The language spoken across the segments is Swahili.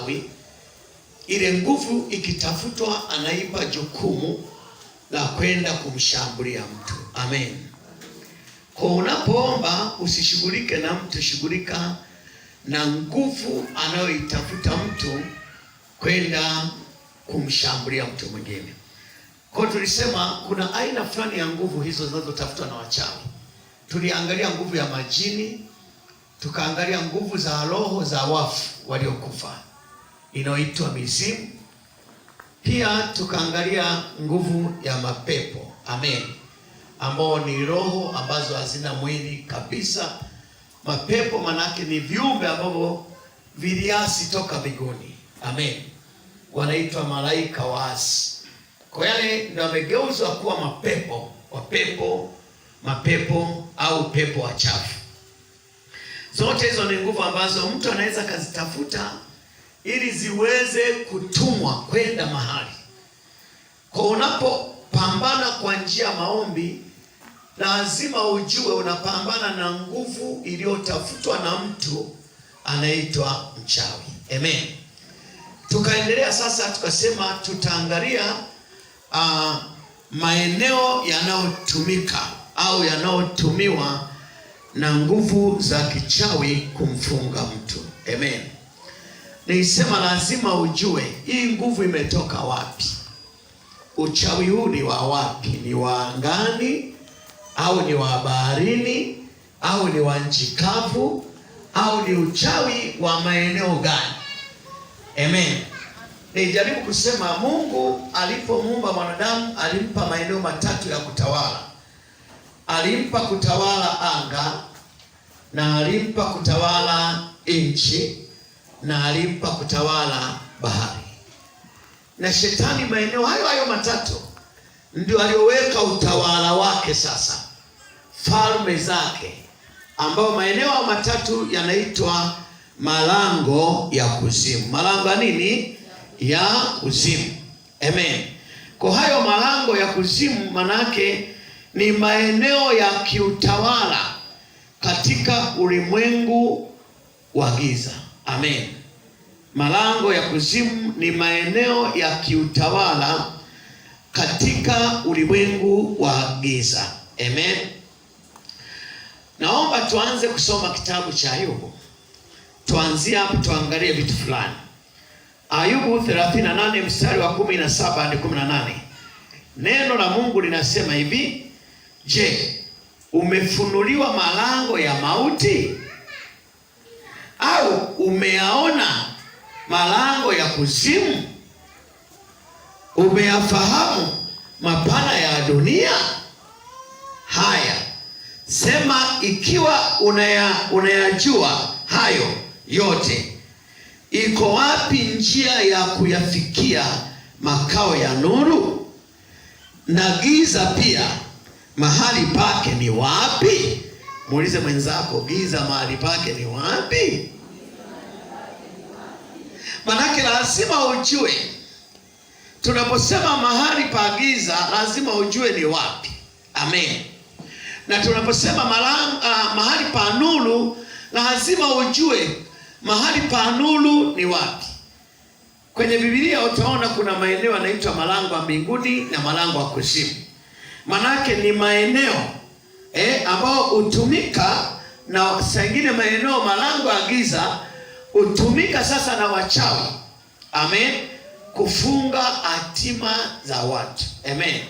mchawi, ile nguvu ikitafutwa, anaipa jukumu la kwenda kumshambulia mtu. Amen. Kwa unapoomba usishughulike na mtu, shughulika na nguvu anayoitafuta mtu kwenda kumshambulia mtu mwingine. Kwa tulisema kuna aina fulani ya nguvu hizo zinazotafutwa na wachawi. Tuliangalia nguvu ya majini, tukaangalia nguvu za roho za wafu waliokufa inayoitwa mizimu. Pia tukaangalia nguvu ya mapepo. Amen. Ambao ni roho ambazo hazina mwili kabisa. Mapepo manake ni viumbe ambavyo viliasi toka mbinguni. Amen. Wanaitwa malaika waasi. Kwa yale ndio wamegeuzwa kuwa mapepo au pepo wachafu. Zote hizo ni nguvu ambazo mtu anaweza kazitafuta ili ziweze kutumwa kwenda mahali. Kwa unapopambana kwa njia ya maombi, lazima ujue unapambana na nguvu iliyotafutwa na mtu anaitwa mchawi. Amen. Tukaendelea sasa, tukasema tutaangalia maeneo yanayotumika au yanayotumiwa na nguvu za kichawi kumfunga mtu. Amen. Nilisema lazima ujue hii nguvu imetoka wapi. Uchawi huu ni wa wapi? Ni wa angani au ni wa baharini au ni wa nchi kavu au ni uchawi wa maeneo gani? Amen. Nijaribu kusema Mungu alipomuumba mwanadamu alimpa maeneo matatu ya kutawala. Alimpa kutawala anga, na alimpa kutawala nchi, na alimpa kutawala bahari. Na shetani maeneo hayo matatu ndio alioweka utawala wake sasa, falme zake, ambao maeneo matatu yanaitwa malango ya kuzimu. Malango ya nini? Ya kuzimu. Amen. Kwa hayo malango ya kuzimu manake ni maeneo ya kiutawala katika ulimwengu wa giza. Amen. Malango ya kuzimu ni maeneo ya kiutawala katika ulimwengu wa giza. Amen. Naomba tuanze kusoma kitabu cha Ayubu. Tuanzie hapo tuangalie vitu fulani. Ayubu 38 mstari wa 17 hadi 18. Neno la Mungu linasema hivi: Je, umefunuliwa malango ya mauti? Au umeyaona malango ya kuzimu? Umeyafahamu mapana ya dunia? Haya, sema ikiwa unayajua hayo yote, iko wapi njia ya kuyafikia makao ya nuru? Na giza pia mahali pake ni wapi? Muulize mwenzako, giza mahali pake ni wapi? Manake lazima ujue. Tunaposema mahali pa giza, lazima ujue ni wapi. Amen. Na tunaposema mahali pa nuru, lazima ujue mahali pa nuru ni wapi. Kwenye Biblia utaona kuna maeneo yanaitwa malango ya mbinguni na malango ya kuzimu. Manake ni maeneo ambao hutumika na sangine maeneo malango ya giza hutumika sasa na wachawi. Amen. Kufunga hatima za watu. Amen.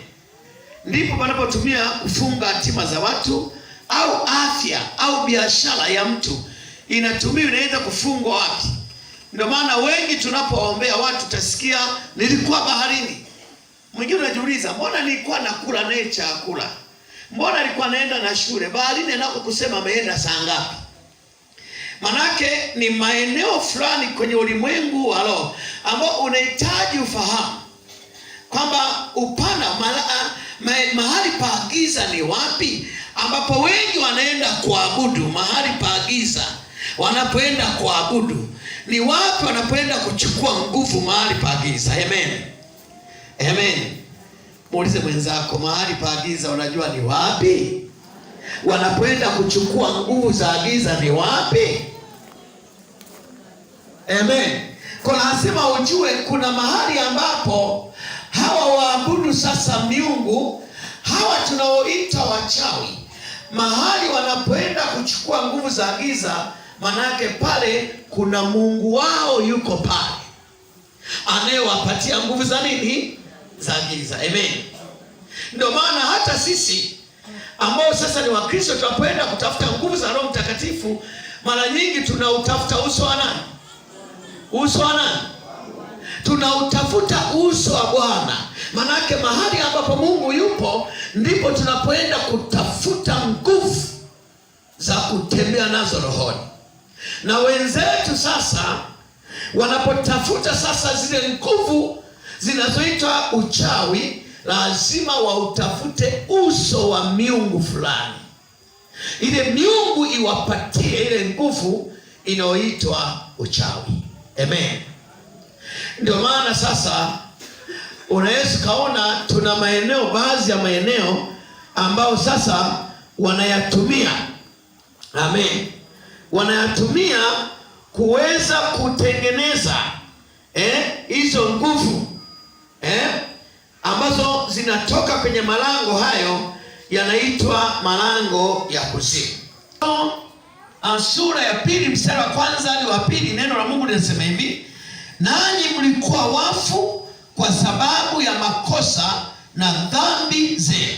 Ndipo panapotumia kufunga hatima za watu, au afya au biashara ya mtu inatumia, inaweza kufungwa wapi. Ndio maana wengi tunapoombea watu utasikia nilikuwa baharini. Mwingine anajiuliza, mbona nilikuwa nakula naye chakula? Mbona nilikuwa naenda na shule? Baharini nako kusema ameenda saa ngapi? Manake ni maeneo fulani kwenye ulimwengu wa roho ambao unahitaji ufahamu kwamba upana mahali pa giza ni wapi, ambapo wengi wanaenda kuabudu. Mahali pa giza wanapoenda kuabudu ni wapi? Wanapoenda kuchukua nguvu mahali pa giza. Amen. Amen. Muulize mwenzako, mahali pa giza unajua ni wapi? Wanapoenda kuchukua nguvu za giza ni wapi? Amen. Kwa lazima ujue kuna mahali ambapo hawa waabudu sasa miungu, hawa tunaoita wachawi, mahali wanapoenda kuchukua nguvu za giza, manake pale kuna mungu wao yuko pale anayewapatia nguvu za nini? Za giza. Amen. Ndio maana hata sisi ambao sasa ni Wakristo tunapoenda kutafuta nguvu za Roho Mtakatifu, mara nyingi tunautafuta uso wa nani? Uso wa nani? Tunautafuta uso wa Bwana. Manake mahali ambapo Mungu yupo ndipo tunapoenda kutafuta nguvu za kutembea nazo rohoni. Na wenzetu sasa wanapotafuta sasa zile nguvu zinazoitwa uchawi, lazima wautafute uso wa miungu fulani, ile miungu iwapatie ile nguvu inayoitwa uchawi. Amen. Ndio maana sasa unaweza kaona tuna maeneo, baadhi ya maeneo ambao sasa wanayatumia, amen, wanayatumia kuweza kutengeneza hizo nguvu ambazo zinatoka kwenye malango hayo, yanaitwa malango ya kuzimu. Sura ya 2 mstari wa 1 hadi wa 2, neno la Mungu linasema hivi: nanyi mlikuwa wafu kwa sababu ya makosa na dhambi zenu